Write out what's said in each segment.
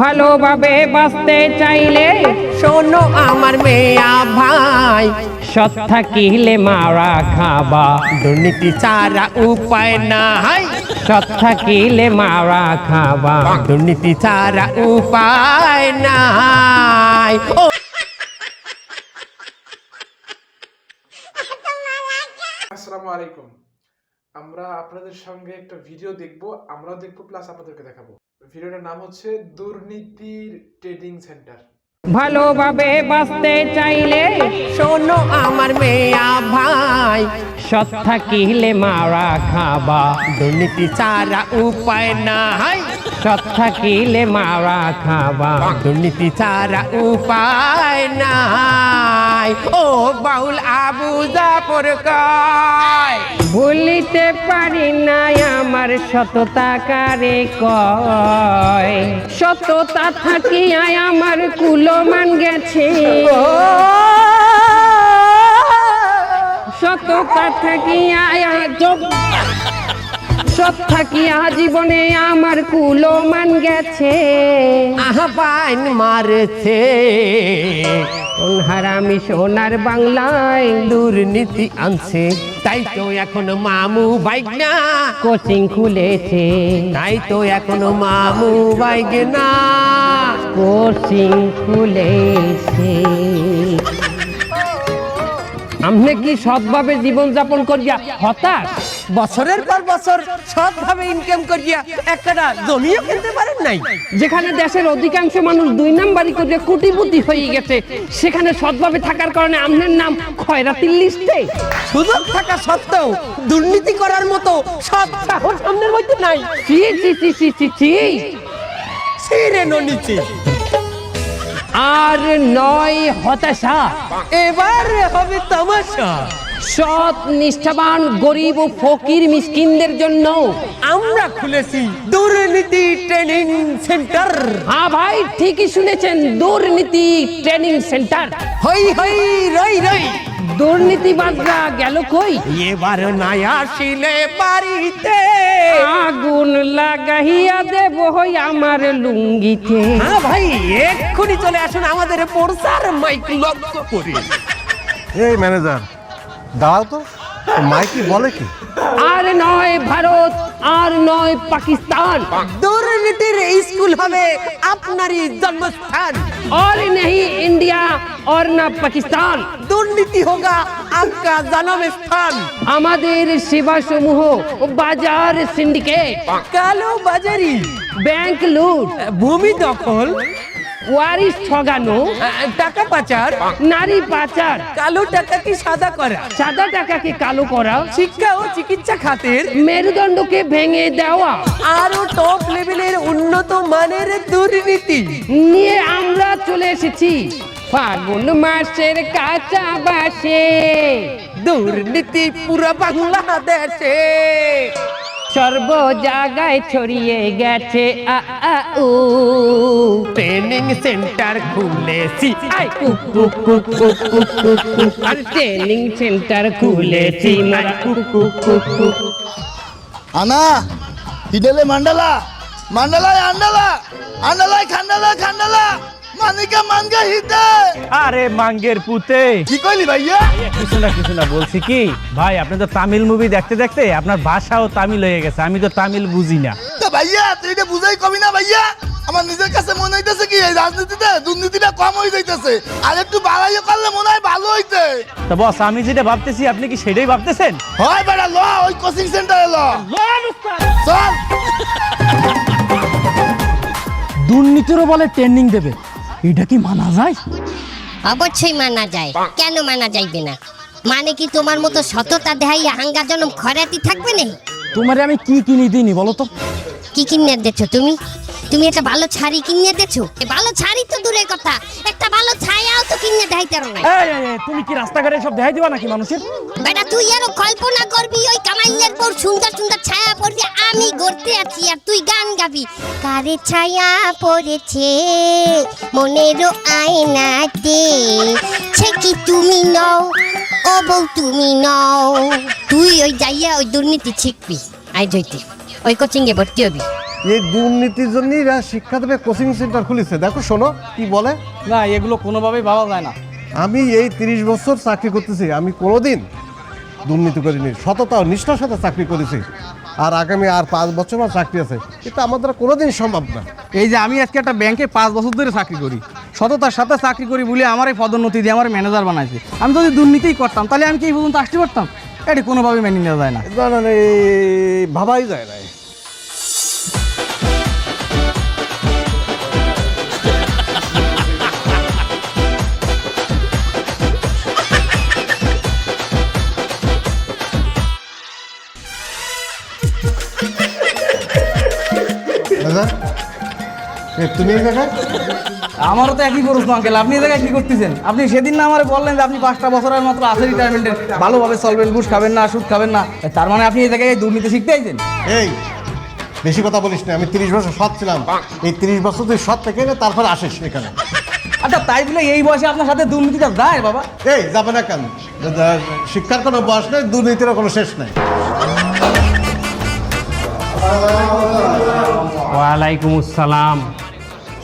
ভালোভাবে বাঁচতে চাইলে শোনো আমার মেয়া ভাই, সৎ থাকিলে মারা খাবা, দুর্নীতি ছাড়া উপায় নাই। সৎ থাকিলে মারা খাবা, দুর্নীতি ছাড়া উপায় নাই। আসসালামু আলাইকুম। আমরা আপনাদের সঙ্গে একটা ভিডিও দেখব, আমরাও দেখব প্লাস আপনাদেরকে দেখাবো। ভিডিওটার নাম হচ্ছে দুর্নীতির ট্রেডিং সেন্টার। ভালোভাবে বাঁচতে চাইলে শোনো আমার মেয়া ভাই, সৎ থাকিলে মারা খাবা, দুর্নীতি ছাড়া উপায় নাই। সৎ থাকিলে মারা খাবা, দুর্নীতি ছাড়া উপায় নাই। ও বাউল আবু জাফর কয়, ভুলিতে পারি নাই আমার সততা কারে কয়, সততা থাকিয়া আমার কুলমান গেছে, সততা থাকিয়া সৎ থাকিয়া জীবনে আমার কুলমান গেছে, আহ্বান মারছে হারামি সোনার বাংলায় দুর্নীতি আনছে। তাই তো এখন মামু বাইক না কোচিং খুলেছে, তাই তো এখন মামু বাইক না কোচিং খুলেছে। আপনি কি সৎভাবে জীবনযাপন করিয়া হতাশ? বছরের পর বছর সৎভাবে ইনকাম করিয়া একটা জমিও কিনতে পারেন নাই। যেখানে দেশের অধিকাংশ মানুষ 2 নাম্বারি করিয়া কোটিপতি হয়ে গেছে, সেখানে সৎভাবে থাকার কারণে আপনার নাম খয়রাতির লিস্টে। সুযোগ থাকা সত্ত্বেও দুর্নীতি করার মতো সৎ সাহস আমাদের মধ্যে নাই। চি চি চি চি চি চি। ছিঁড়ে নিচে আর নয় হতাশা, এবার হবে তামাশা। সৎ নিষ্ঠাবান গরিব ও ফকির মিসকিনদের জন্য আমরা খুলেছি দুর্নীতি ট্রেনিং সেন্টার। হ্যাঁ ভাই, ঠিকই শুনেছেন, দুর্নীতি ট্রেনিং সেন্টার। হই হই রই রই, দুর্নীতিবাজরা গেল কই? এবার নাই আসিলে বাড়িতে আগুন লাগাইয়া দেব হই আমার লুঙ্গিতে। হ্যাঁ ভাই, এক্ষুনি চলে আসুন আমাদের প্রচার মাইক লক্ষ্য করে। এই ম্যানেজার দাঁড়াও তো, মাইকি বলে কি? আর নয় ভারত, আর নয় পাকিস্তান, দুর্নীতির স্কুল হবে আপনারই জন্মস্থান। और नहीं इंडिया और ना পাকিস্তান, দুর্নীতি হোগা आपका जन्म स्थान। আমাদের সেবা সমূহ বাজার সিন্ডিকেট, কালো বাজারি, ব্যাংক লুট, ভূমি দখল, ওয়ারিশ ঠগানো, টাকা পাচার, নারী পাচার, কালো টাকাকে সাদা করা, সাদা টাকাকে কালো করা, শিক্ষা ও চিকিৎসা খাতের মেরুদণ্ডকে ভেঙে দেওয়া আরো টপ লেভেলের উন্নত মানের দুর্নীতি নিয়ে আমরা চলে এসেছি ফাগুন মাসের কাঁচা বাসে। দুর্নীতি পুরো বাংলাদেশে সর্ব জায়গায় ছড়িয়ে গেছে আ আ উ। ট্রেনিং সেন্টার খুলেছি, আই কু কু কু কু কু কু কু। আর ট্রেনিং সেন্টার খুলেছি মারা কু কু কু কু। আনা হিডেলে মান্ডালা মান্ডালায় আন্ডালা আন্ডালায় খান্ডালা খান্ডালা মানিকা মানগা হিতে। আরে মাঙ্গের পুতে, কি কইলি ভাইয়া? কিছু না বলছি কি ভাই, আপনি তো তামিল মুভি দেখতে দেখতে আপনার ভাষাও তামিল হয়ে গেছে, আমি তো তামিল বুঝি না। তো ভাইয়া তুই এটা বুঝাই কবি না ভাইয়া? আমার নিজের কাছে মনে হইতেছে কি এই রাজনীতিতে দুর্নীতিটা কম হয়ে যাইতেছে, আর একটু বাড়াইও করলে মনে হয় ভালো হইতে। তো বস, আমি যেটা ভাবতেছি আপনি কি সেটাই ভাবতেছেন? হয় বেটা ল, ওই কোচিং সেন্টারে ল চল। দুর্নীতিরও বলে ট্রেনিং দেবে, এটা কি মানা যায়? অবশ্যই মানা যায়, কেন মানা যাইবে না? মানে কি তোমার মতো সততা দেখাই হাঙ্গা জনম খরাতি থাকবে না? তোমারে আমি কি কিনে দিইনি বলো তো? কি কিনে দিচ্ছ তুমি? তুমি একটা ভালো শাড়ি কিনে দিচ্ছ? ভালো শাড়ি তো দূরে দূরের কথা একটা ভালো ছায়াও তো কিনে দেখাইতে পারো না। তুমি কি রাস্তাঘাটে সব দেখাই দিবা নাকি মানুষের? বেটা তুই আরো কল্পনা করবি ওই কামাইলের পর সুন্দর সুন্দর ছায়া পড়বে, আমি গড়তে আছি আর তুই গান গাবি। কারে ছায়া পড়েছে মনেরও আয়নাতে, সে কি তুমি নও ও বউ তুমি নও। তুই ওই যাইয়া ওই দুর্নীতি শিখবি, আই জইতে ওই কোচিং এ ভর্তি হবি। এই দুর্নীতির জন্য এরা শিক্ষা দেবে কোচিং সেন্টার খুলেছে। দেখো শোনো কি বলে। না, এগুলো কোনোভাবেই ভাবা যায় না। আমি এই 30 বছর চাকরি করতেছি, আমি কোনোদিন দুর্নীতি করিনি, সততা ও নিষ্ঠার সাথে চাকরি করেছি। আর আগামী আর 5 বছর আমার চাকরি আছে, এটা আমার দ্বারা কোনোদিন সম্ভব না। এই যে আমি আজকে একটা ব্যাংকে 5 বছর ধরে চাকরি করি, সততার সাথে চাকরি করি বলে আমার এই পদোন্নতি দিয়ে আমার ম্যানেজার বানাইছে। আমি যদি দুর্নীতিই করতাম তাহলে আমি কি এই পর্যন্ত আসতে পারতাম? এটা কোনোভাবে মেনে নেওয়া যায় না। না না না, ভাবাই যায় না। তুমি এই জায়গায়? আমারও তো একই প্রশ্ন আঙ্কেল, আপনি এই জায়গায় কি করতেছেন? আপনি সেদিন না আমার বললেন যে আপনি 5টা বছরের মাত্র আছে রিটায়ারমেন্টের, ভালোভাবে চলবেন, ঘুষ খাবেন না, সুদ খাবেন না, তার মানে আপনি এই জায়গায় দুর্নীতি শিখতে আইছেন? এই বেশি কথা বলিস না, আমি 30 বছর সৎ ছিলাম। এই 30 বছর তুই সৎ থেকে নে, তারপর আসিস এখানে। আচ্ছা তাই বলে এই বয়সে আপনার সাথে দুর্নীতিটা যায় বাবা? এই যাবে না কেন? শিক্ষার কোনো বয়স নেই, দুর্নীতিরও কোনো শেষ নেই। ওয়ালাইকুম আসসালাম।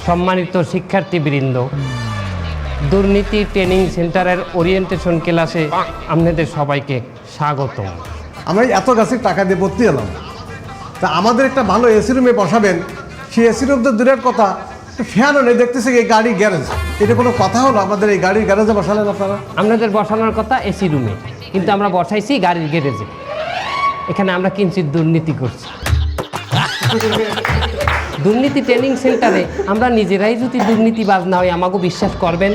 সম্মানিত শিক্ষার্থীবৃন্দ, দুর্নীতি ট্রেনিং সেন্টারের ওরিয়েন্টেশন ক্লাসে আপনাদের সবাইকে স্বাগতম। আমরা এত গাছের টাকা দিয়ে ভর্তি এলাম, তা আমাদের একটা ভালো এসি রুমে বসাবেন। সেই এসি রুম তো দূরের কথা, ফ্যানও নেই, দেখতেছি এই গাড়ি গ্যারেজ। এটা কোনো কথা হলো? আমাদের এই গাড়ির গ্যারেজে বসালেন আপনারা? আপনাদের বসানোর কথা এসি রুমে, কিন্তু আমরা বসাইছি গাড়ির গ্যারেজে। এখানে আমরা কিঞ্চিত দুর্নীতি করছি। দুর্নীতি ট্রেনিং সেন্টারে আমরা নিজেরাই যদি দুর্নীতিবাজ না হই, আমাকে বিশ্বাস করবেন?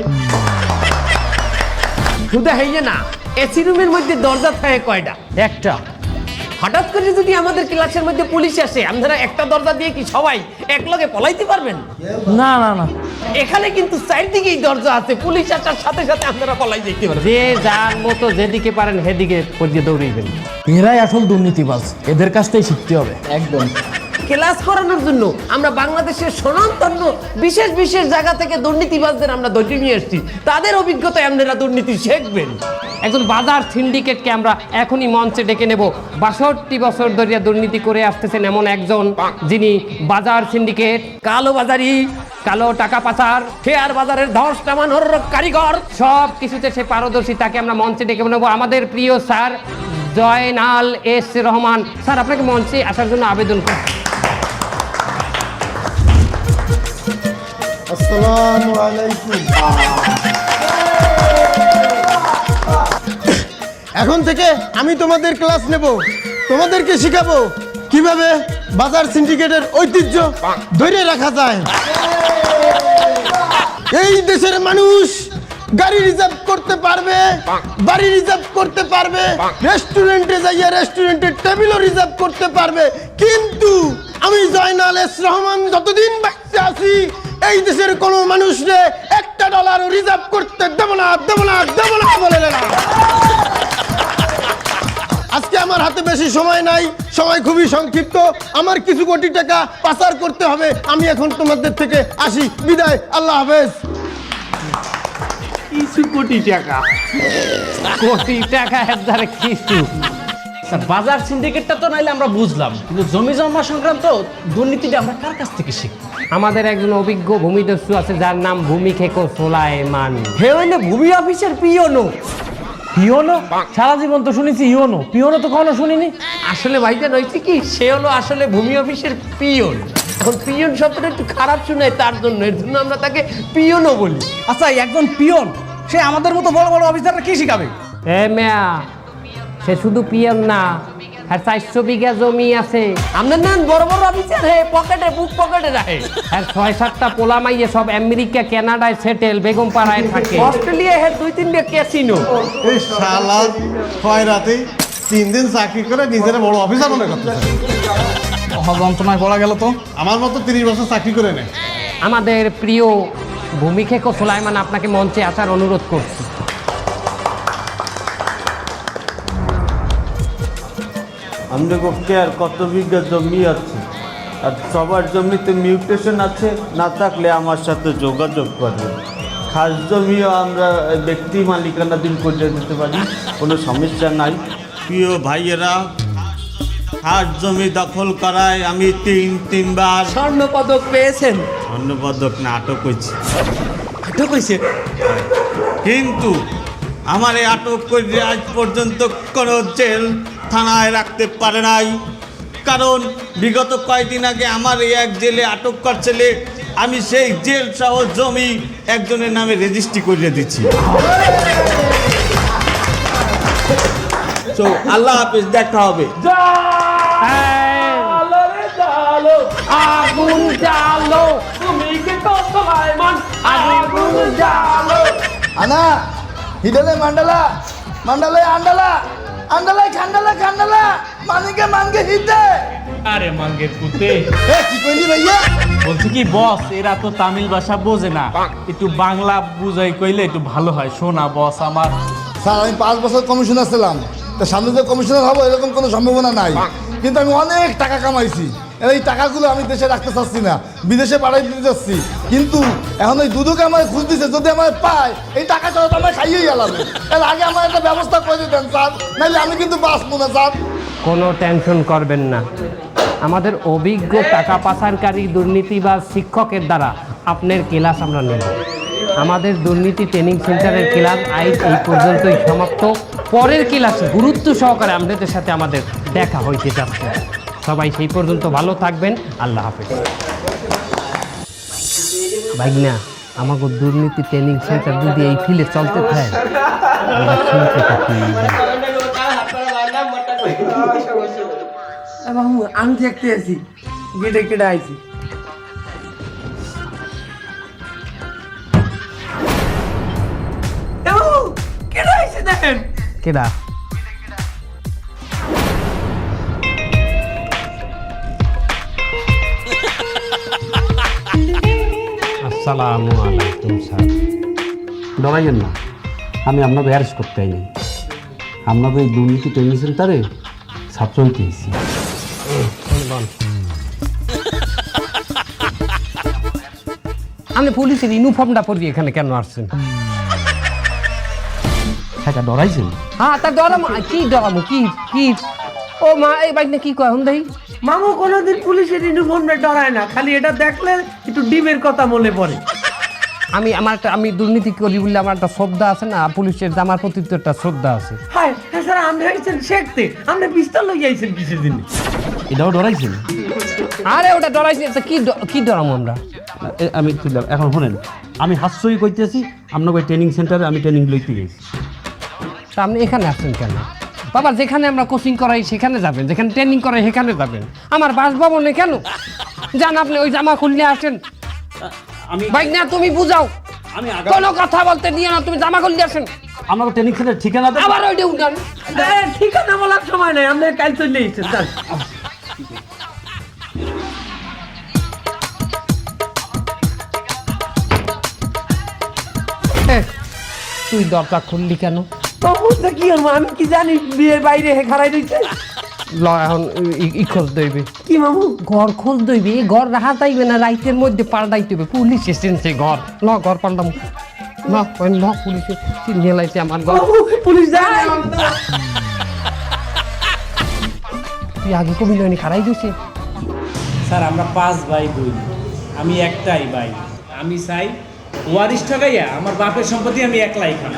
শুধু হইয়ে না, এসি রুমের মধ্যে দরজা থাকে কয়টা? একটা। হঠাৎ করে যদি আমাদের ক্লাসের মধ্যে পুলিশ আসে, আপনারা একটা দরজা দিয়ে কি সবাই একলগে পলাইতে পারবেন? না না না, এখানে কিন্তু চারদিকেই দরজা আছে, পুলিশ আসার সাথে সাথে আপনারা পলাই যেতে পারবেন। যে যার মতো যেদিকে পারেন সেদিকে পর্যন্ত দৌড়াইবেন। এরাই আসল দুর্নীতিবাজ, এদের কাছ থেকেই শিখতে হবে। একদম। ক্লাস করানোর জন্য আমরা বাংলাদেশের স্বনামধন্য বিশেষ বিশেষ জায়গা থেকে দুর্নীতিবাজদের আমরা ধরে নিয়ে এসেছি। তাদের অভিজ্ঞতায় আপনারা দুর্নীতি শিখবেন। একজন বাজার সিন্ডিকেটকে আমরা এখনই মঞ্চে ডেকে নেব। 62 বছর ধরে দুর্নীতি করে আসতেছেন এমন একজন, যিনি বাজার সিন্ডিকেট, কালো বাজারি, কালো টাকা পাচার, শেয়ার বাজারের ধস নামানোর কারিগর, সব কিছুতে সে পারদর্শী। তাকে আমরা মঞ্চে ডেকে নেব। আমাদের প্রিয় sir Joynal S Rahman. Sir, আপনাকে মঞ্চে আসার জন্য আবেদন করছি। আসসালামু আলাইকুম। এখন থেকে আমি তোমাদের ক্লাস নেব, তোমাদেরকে শিখাবো কিভাবে বাজার সিন্ডিকেটের ঐতিহ্য ধরে রাখা যায়। এই দেশের মানুষ গাড়ি রিজার্ভ করতে পারবে, বাড়ি রিজার্ভ করতে পারবে, রেস্টুরেন্টে যাইয়া রেস্টুরেন্টের টেবিলও রিজার্ভ করতে পারবে, কিন্তু আমি জয়নাল এস রহমান যতদিন বাঁচতে আছি এই দেশের কোনো মানুষরে $1 রিজার্ভ করতে দেব না, দেব না, দেব না বলে না। আজকে আমার হাতে বেশি সময় নাই, সময় খুবই সংক্ষিপ্ত। আমার কিছু কোটি টাকা পাচার করতে হবে। আমি এখন তোমাদের থেকে আসি, বিদায়, আল্লাহ হাফেজ। কিছু কোটি টাকা? কোটি টাকা এর দ্বারা কিছু? স্যার, বাজার সিন্ডিকেটটা তো নাইলে আমরা বুঝলাম, কিন্তু জমি জমা সংক্রান্ত দুর্নীতিটা আমরা কার কাছ থেকে শিখব? আমাদের একজন অভিজ্ঞ ভূমিদস্যু আছে, যার নাম ভূমিখেকো সোলাইমান। হে হইলে ভূমি অফিসের পিওনো। পিওনো? সারা জীবন তো শুনেছি ইওনো, পিওনো তো কখনো শুনিনি। আসলে ভাইজান হয়েছে কি, সে হলো আসলে ভূমি অফিসের পিয়ন। এখন পিয়ন শব্দটা একটু খারাপ শোনায়, তার জন্য এর জন্য আমরা তাকে পিয়নও বলি। আচ্ছা, একজন পিওন সে আমাদের মতো বড় বড় অফিসাররা কি শিখাবে? এ মেয়া, সে শুধু পিয়ন না, আর 400 বিঘা জমি আছে। আপনার নাম বড় বড় অফিসার, হে পকেটে, বুক পকেটে রাখে। আর 6-7টা পোলা মাইয়ে সব আমেরিকা, কানাডায় সেটেল, বেগম পাড়ায় থাকে। অস্ট্রেলিয়া হে 2-3টা ক্যাসিনো। এই শালা খয়রাতে 3 দিন চাকরি করে নিজের বড় অফিসার মনে করতেছে। যন্ত্রণায় পড়া গেল তো। আমার মতো 30 বছর চাকরি করে নেয়। আমাদের প্রিয় ভূমিক্ষেক ও সুলাইমান আপনাকে মঞ্চে আসার অনুরোধ করছি। আমাদের পক্ষে আর কত বিঘা জমি আছে, আর সবার জমিতে মিউটেশন আছে, না থাকলে আমার সাথে যোগাযোগ করবে। খাস জমিও আমরা ব্যক্তি মালিকানাধীন করে দিতে পারি, কোনো সমস্যা নাই। প্রিয় ভাইয়েরা, খাস জমি দখল করায় আমি তিনবার স্বর্ণ পদক পেয়েছেন। স্বর্ণপদক না আটক হয়েছি, আটক হয়েছে। কিন্তু আমার এই আটক করে আজ পর্যন্ত কোনো জেল থানায় রাখতে পারে নাই, কারণ বিগত কয়েকদিন আগে আমার এই এক জেলে আটক করছিলে, আমি সেই জেল সহ জমি একজনের নামে রেজিস্ট্রি করে দিচ্ছি। তো আল্লাহ হাফিজ, দেখা হবে। আগুন জ্বালো, তুমি কে সুলাইমান, আগুন জ্বালো। আনা হিডলে মান্ডালা মান্ডালে আন্ডালা আন্ডালাই খান্ডালা খান্ডালা মানিকে মানকে হিদে। আরে মাঙ্গের পুতে, এ কি কইলি ভাইয়া? বলছি কি বস, এরা তো তামিল ভাষা বোঝে না, একটু বাংলা বুঝাই কইলে একটু ভালো হয়। শোনা বস আমার, স্যার আমি 5 বছর কমিশনার ছিলাম, তো সামনে যে কমিশনার হবো এরকম কোনো সম্ভাবনা নাই, কিন্তু আমি অনেক টাকা কামাইছি। এই টাকাগুলো আমি দেশে রাখতে চাচ্ছি না, বিদেশে পাঠাই দিতে চাচ্ছি। কিন্তু এখন ওই দুদুকে আমার খুঁজ দিছে, যদি আমার পায় এই টাকাটা তো আমার খাইয়েই গেলাম। এর আগে আমার একটা ব্যবস্থা করে দিতেন স্যার, নাহলে আমি কিন্তু বাঁচবো না স্যার। কোনো টেনশন করবেন না, আমাদের অভিজ্ঞ টাকা পাচারকারী দুর্নীতিবাজ শিক্ষকের দ্বারা আপনার ক্লাস আমরা নেব। আমাদের দুর্নীতি ট্রেনিং সেন্টারের ক্লাস আজ এই পর্যন্তই সমাপ্ত। পরের ক্লাসে গুরুত্ব সহকারে আপনাদের সাথে আমাদের দেখা হইতে যাচ্ছে। সবাই সেই পর্যন্ত ভালো থাকবেন, আল্লাহ হাফেজ। ভাইগনা, আমাকে দুর্নীতি ট্রেনিং সেন্টার যদি এই ফিলে চলতে থাকে, আমরা শুনতে থাকি। বাবু আমি দেখতে আছি, গেটে কেটে আইছি। কেটে আইছে দেখেন। কেডা? আসসালামু আলাইকুম স্যার। ডরাইয়েন না, আমি আপনাকে অ্যারেস্ট করতে আইনি। আপনাকে এই দুর্নীতি ট্রেনিং সেন্টারে ছাত্র হইতে এসেছি। আপনি পুলিশের ইউনিফর্মটা পরি এখানে কেন আসছেন? হ্যাঁ, ডরাইছেন? হ্যাঁ, তা ডরাম কি ডরামো কি কি? ও মা, এই বাইক না কি কয় এখন দেখি। মামু কোনোদিন পুলিশের ইউনিফর্মে ডরায় না, খালি এটা দেখলে একটু ডিমের কথা মনে পড়ে। আমি দুর্নীতি করি বললে আমার একটা শ্রদ্ধা আছে না, পুলিশের আমার প্রতি তো একটা শ্রদ্ধা আছে। হ্যাঁ স্যার, আপনি আইছেন শেখতে, আপনি পিস্তল লই আইছেন কিসের দিনে? এটাও ডরাইছেন? আরে ওটা ডরাইছি, কি ডরামো আমরা? আমি এখন শোনেন, আমি হাস্যই কইতেছি, আপনাকে ওই ট্রেনিং সেন্টারে আমি ট্রেনিং লইতে গেছি। তা আপনি এখানে আসছেন কেন? বাবা, যেখানে আমরা কোচিং করাই সেখানে যাবেন, যেখানে ট্রেনিং করাই সেখানে যাবেন। আমার বাসভবনে কেন যান? আপনি ওই জামা খুললে আসেন। আমি বাইক না, তুমি বুঝাও, আমি কোনো কথা বলতে দিও না, তুমি জামা খুললে আসেন। আপনাকে ট্রেনিং সেন্টার ঠিকানা দেন। আবার ওইটা উঠান। ঠিকানা বলার সময় নাই, আপনি কাল চলে এসেছেন। স্যার তুই দরজা খুললি কেন? তখন কি হবো আমি কি জানি, বিয়ের বাইরে খারাই রয়েছে। এখন ই খোঁজ দইবে কি মামু? ঘর খোঁজ দইবে, ঘর রাখা যাইবে না, রাইতের মধ্যে পাল্টাইতে হবে। পুলিশ এসেছে ঘর, ঘর পাল্টাম না, পুলিশে চিনিয়ে লাইছে আমার ঘর। পুলিশ যায় না। তুই আগে কবি নয়নি খারাই দিয়েছে। স্যার আমরা 5 ভাই বোন, আমি একটাই ভাই। আমি চাই ওয়ারিশ ঠকাইয়া আমার বাপের সম্পত্তি আমি একলাই খাই।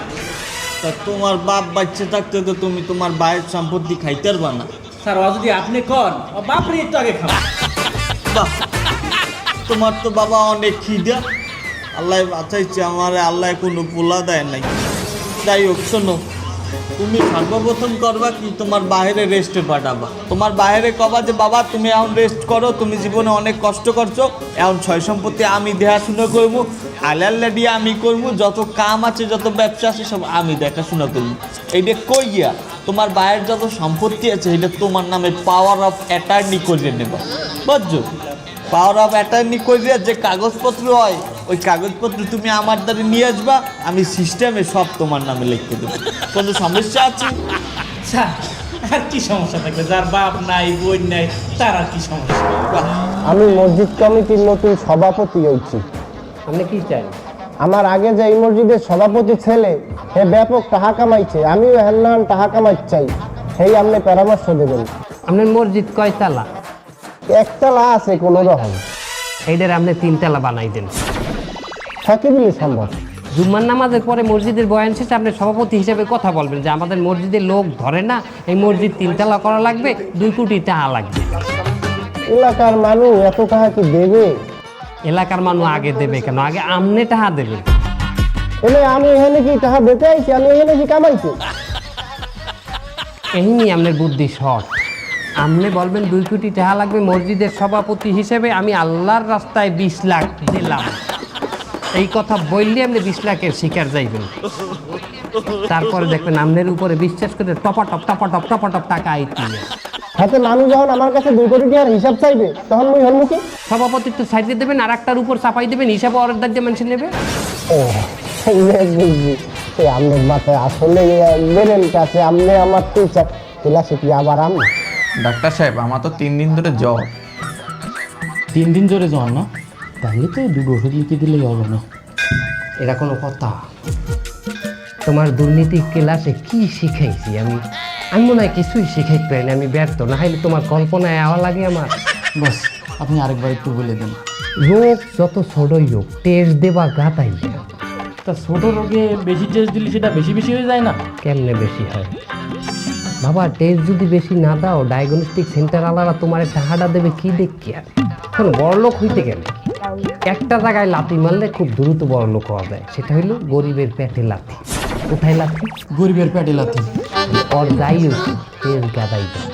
তা তোমার বাপ বাচ্চা থাকতে তো তুমি তোমার ভাইয়ের সম্পত্তি খাইতে পারবা না। স্যার ও যদি আপনি কন, ও বাপরে একটু আগে খাবো। বাহ, তোমার তো বাবা অনেক খিদা, আল্লাহ বাঁচাইছে আমারে, আল্লাহ কোনো পোলা দেয় নাই। যাই হোক, শোনো, তুমি সর্বপ্রথম করবা কি, তোমার বাইরে রেস্টে পাঠাবা। তোমার বাইরে কবা যে বাবা তুমি এখন রেস্ট করো, তুমি জীবনে অনেক কষ্ট করছো, এখন ছয় সম্পত্তি আমি দেখাশোনা করবো, আল্লাহ দিয়ে আমি করবো, যত কাম আছে যত ব্যবসা আছে সব আমি দেখাশোনা করবো। এইটা কই গিয়া তোমার বাইরের যত সম্পত্তি আছে এটা তোমার নামে পাওয়ার অফ অ্যাটর্নি করে নেবা, বুঝছো? পাওয়ার অফ অ্যাটর্নি করে যে কাগজপত্র হয় ওই কাগজপত্র তুমি আমার দ্বারা নিয়ে আসবা, আমি সিস্টেমে সব তোমার নামে লিখে দেবো। কোনো সমস্যা আছে? স্যার আর কি সমস্যা থাকবে? যার বাপ নাই বোন নাই তার আর কি সমস্যা? আমি মসজিদ কমিটির নতুন সভাপতি হয়েছি। আপনি কি চাই? আমার আগে যে এই মসজিদের সভাপতি ছেলে সে ব্যাপক টাকা কামাইছে, আমিও হেলনান টাকা কামাই চাই, সেই আপনি পরামর্শ দেবেন। আপনার মসজিদ কয়তলা? একতলা আছে কোনো রকম, এইটার আপনি 3 তলা বানাই দেন। থাকি বলে সম্ভব। জুম্মার নামাজের পরে মসজিদের বয়ান শেষে আপনি সভাপতি হিসেবে কথা বলবেন যে আমাদের মসজিদের লোক ধরে না, এই মসজিদ 3 তলা করা লাগবে, 2 কোটি টাকা লাগবে। এলাকার মানুষ এত টাকা কি দেবে? এলাকার মানুষ আগে দেবে কেন? আগে আমনে টাকা দেবে। এলে আমি এখানে কি টাকা বেঁচে আইছি? আমি এখানে কি কামাইছি? এই নিয়ে আপনার বুদ্ধি শর্ট। আপনি বলবেন 2 কোটি টাকা লাগবে মসজিদের সভাপতি হিসেবে, আমি আল্লাহর রাস্তায় 20 লাখ দিলাম। এই কথা বললে আপনি 20 লাখের শিকার যাইবেন। তারপরে দেখবেন আপনার উপরে বিশ্বাস করে টপাটপ টাকা আইতে। হাতে মানুষ যখন আমার কাছে 2 কোটি টাকার হিসাব চাইবে তখন মুই হল কি? সভাপতিত্ব সাইডে দেবেন আর একটার উপর চাপাই দেবেন, হিসাবে অর্ডার দিয়ে মানুষ নেবে। ও বুঝছি, আপনার মাথায় আসলে বেরেল কাছে আপনি আমার টিচার ক্লাসে কি আবার আমি? ডাক্তার সাহেব আমার তো 3 দিন ধরে জ্বর। 3 দিন ধরে জ্বর না? তাহলে তো 2 ওষুধ লিখে দিলেই হবে না। এটা কোনো কথা? তোমার দুর্নীতি ক্লাসে কি শিখাইছি আমি? আমি মনে হয় কিছুই শিখাইতে পারিনি, আমি ব্যর্থ। না হলে তোমার কল্পনায় আওয়া লাগে আমার। বস আপনি আরেকবার একটু বলে দেন। রোগ যত ছোটই হোক টেস্ট দেবা গাতাই। তা ছোট রোগে বেশি টেস্ট দিলে সেটা বেশি বেশি হয়ে যায় না? কেমনে বেশি হয় বাবা? টেস্ট যদি বেশি না দাও ডায়াগনস্টিক সেন্টার আলাদা তোমার টাকাটা দেবে কি দেখি? আর এখন বড় লোক হইতে গেলে একটা জায়গায় লাথি মারলে খুব দ্রুত বড় লোক হওয়া যায়, সেটা হইলো গরিবের পেটে লাথি। কোথায় লাথি? গরিবের পেটে লাথি। ওর যাই হোক টেস্ট গাদাই দেয়।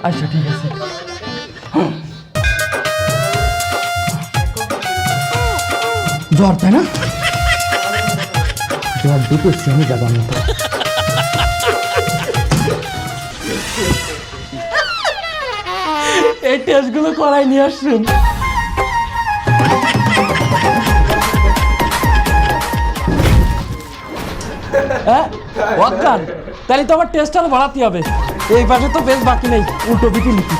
আচ্ছা ঠিক আছে। জ্বর তাই না? জ্বর দুটো সেমি যাবার মতো। এই টেস্টগুলো করাই নিয়ে আসছেন। হ্যাঁ অজ্ঞান, তাহলে তো আমার টেস্ট আরো বাড়াতে হবে। এই পাশে তো বেশ বাকি নেই, উল্টো পিটি লিখি।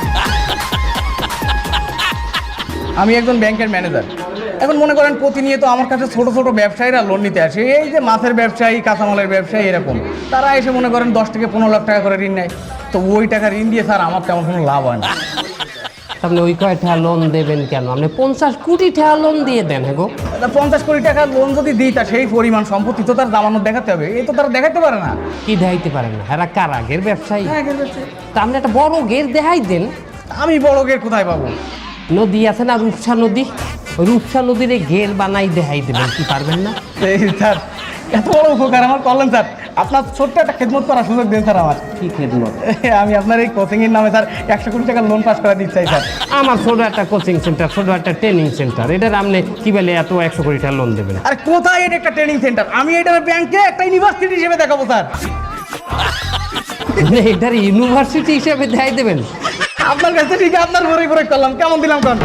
আমি একজন ব্যাংকের ম্যানেজার। এখন মনে করেন প্রতিনিয়ত আমার কাছে ছোট ছোট ব্যবসায়ীরা লোন নিতে আসে, এই যে মাছের ব্যবসায়ী, কাঁচামালের ব্যবসায়ী, এরকম তারা এসে মনে করেন 10 থেকে 15 লাখ টাকা করে ঋণ নেয়। তো ওই টাকা ঋণ দিয়ে স্যার আমার তেমন কোনো লাভ হয় না। আপনি ওই কয়টা লোন দেবেন কেন? আপনি 50 কোটি টাকা লোন দিয়ে দেন। হ্যাঁ গো, 50 কোটি টাকা লোন যদি দিই তা সেই পরিমাণ সম্পত্তি তো তার জামানত দেখাতে হবে, এই তো তারা দেখাতে পারে না। কি দেখাইতে পারেন না? হ্যাঁ কারাগের ব্যবসায়ী। তা আপনি একটা বড় গের দেখাই দেন। আমি বড় গের কোথায় পাবো? নদী আছে না, রূপসা নদী, ওই রূপসা নদীর ঘের বানাই দেখাই দেবেন, কি পারবেন না? এই স্যার এত বড় উপকার আমার করলেন স্যার। আপনার ছোট্ট একটা খেদমত করার সুযোগ দেন স্যার আমার। কি খেদমত? আমি আপনার এই কোচিংয়ের নামে স্যার 100 কোটি টাকা লোন পাস করা দিতে চাই স্যার। আমার ছোট একটা কোচিং সেন্টার, ছোট একটা ট্রেনিং সেন্টার, এটার আপনি কি বলে এত 100 কোটি টাকা লোন দেবেন? আরে কোথায় এটা একটা ট্রেনিং সেন্টার? আমি এটা ব্যাংকে একটা ইউনিভার্সিটি হিসেবে দেখাবো স্যার। এটার ইউনিভার্সিটি হিসেবে দেখাই দেবেন? আপনার কাছে ঠিক আছে, আপনার ঘরে ঘরে করলাম, কেমন দিলাম কোন?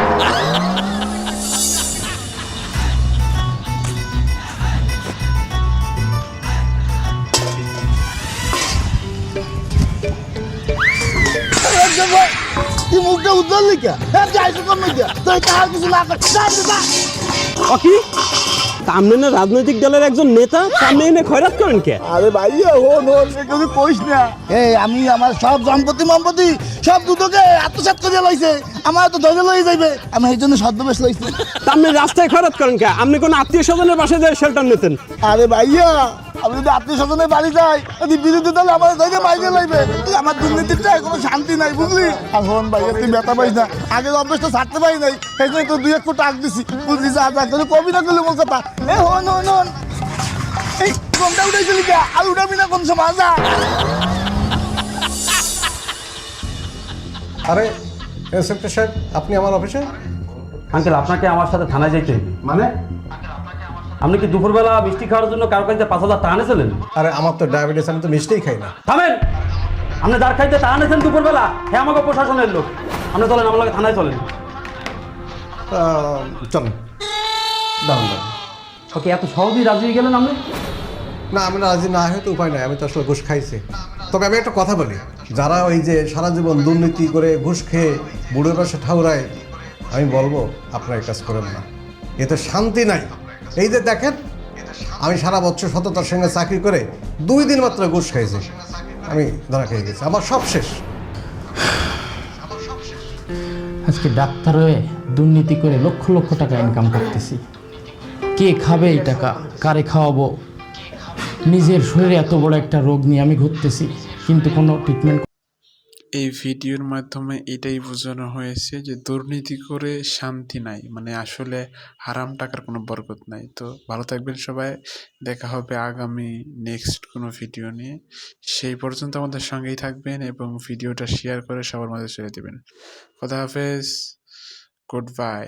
তুই মুখটা উজ্জ্বল লিখা যাইছো কম মিডিয়া তুই তার কিছু না কর। কি আপনি না রাজনৈতিক দলের একজন নেতা, আপনি এনে খয়রাত করেন কে? আরে ভাইয়া হন কিছু কইস না। এই আমি আমার সব সম্পত্তি সব দুটোকে আত্মসাৎ করে লইছে, আমার তো ধরে লই যাইবে, আমি এই জন্য ছদ্মবেশ লইছি। তা আপনি রাস্তায় খয়রাত করেন কে? আপনি কোন আত্মীয় স্বজনের বাসায় যায় শেল্টার নিতেন? আরে ভাইয়া আমি যদি আত্মীয় স্বজনের বাড়ি যাই, যদি বিরোধী দল আমার ধরে বাইরে লাইবে, আমার দুর্নীতিটা কোনো শান্তি নাই, বুঝলি? এখন ভাইয়া তুই ব্যথা পাইস না, আগের অভ্যেসটা ছাড়তে পারি নাই, সেই জন্য তো 2-1 ফুট টাক দিছি, বুঝলি? যা যা করে কবি না করলে মোর কথা। এ হন এই কোনটা উঠাইছিলি কে? আর উঠাবি না কোন সময়? যা। আরে ইন্সপেক্টর সাহেব, আপনি আমার অফিসে? আঙ্কেল আপনাকে আমার সাথে থানায় যাইতে হবে। মানে? আপনি কি দুপুরবেলা মিষ্টি খাওয়ার জন্য কারো কাছে 5,000 টাকা এনেছিলেন? আরে আমার তো ডায়াবেটিস, আমি তো মিষ্টিই খাই না। থামেন! আপনি যার খাইতে টাকা এনেছেন দুপুরবেলা, হ্যাঁ আমাকে প্রশাসনের লোক। আপনি চলেন, আমার লগে থানায় চলেন। চলেন। দাঁড়ান দাঁড়ান। ওকে এত সহজেই রাজি হয়ে গেলেন আপনি? না আমি রাজি না হয়তো উপায় নাই, আমি তো আসলে ঘুষ খাইছি। তবে আমি একটা কথা বলি, যারা ওই যে সারা জীবন দুর্নীতি করে ঘুষ খেয়ে বুড়োর পাশে ঠাউরায়, আমি বলবো আপনারা এই কাজ করেন না, এতে শান্তি নাই। এই যে দেখেন, আমি সারা বছর সততার সঙ্গে চাকরি করে 2 দিন মাত্র ঘুষ খাইছি, আমি ধরা খেয়ে গেছি, আমার সব শেষ। আজকে ডাক্তার হয়ে দুর্নীতি করে লক্ষ লক্ষ টাকা ইনকাম করতেছি। কে খাবে এই টাকা, কারে খাওয়াবো? নিজের শরীরে এত বড় একটা রোগ নিয়ে আমি ঘুরতেছি, কিন্তু কোনো ট্রিটমেন্ট। এই ভিডিওর মাধ্যমে এটাই বোঝানো হয়েছে যে দুর্নীতি করে শান্তি নাই, মানে আসলে হারাম টাকার কোনো বরকত নাই। তো ভালো থাকবেন সবাই, দেখা হবে আগামী নেক্সট কোনো ভিডিও নিয়ে। সেই পর্যন্ত আমাদের সঙ্গেই থাকবেন এবং ভিডিওটা শেয়ার করে সবার মাঝে ছেড়ে দেবেন। খোদা হাফেজ, গুড বাই।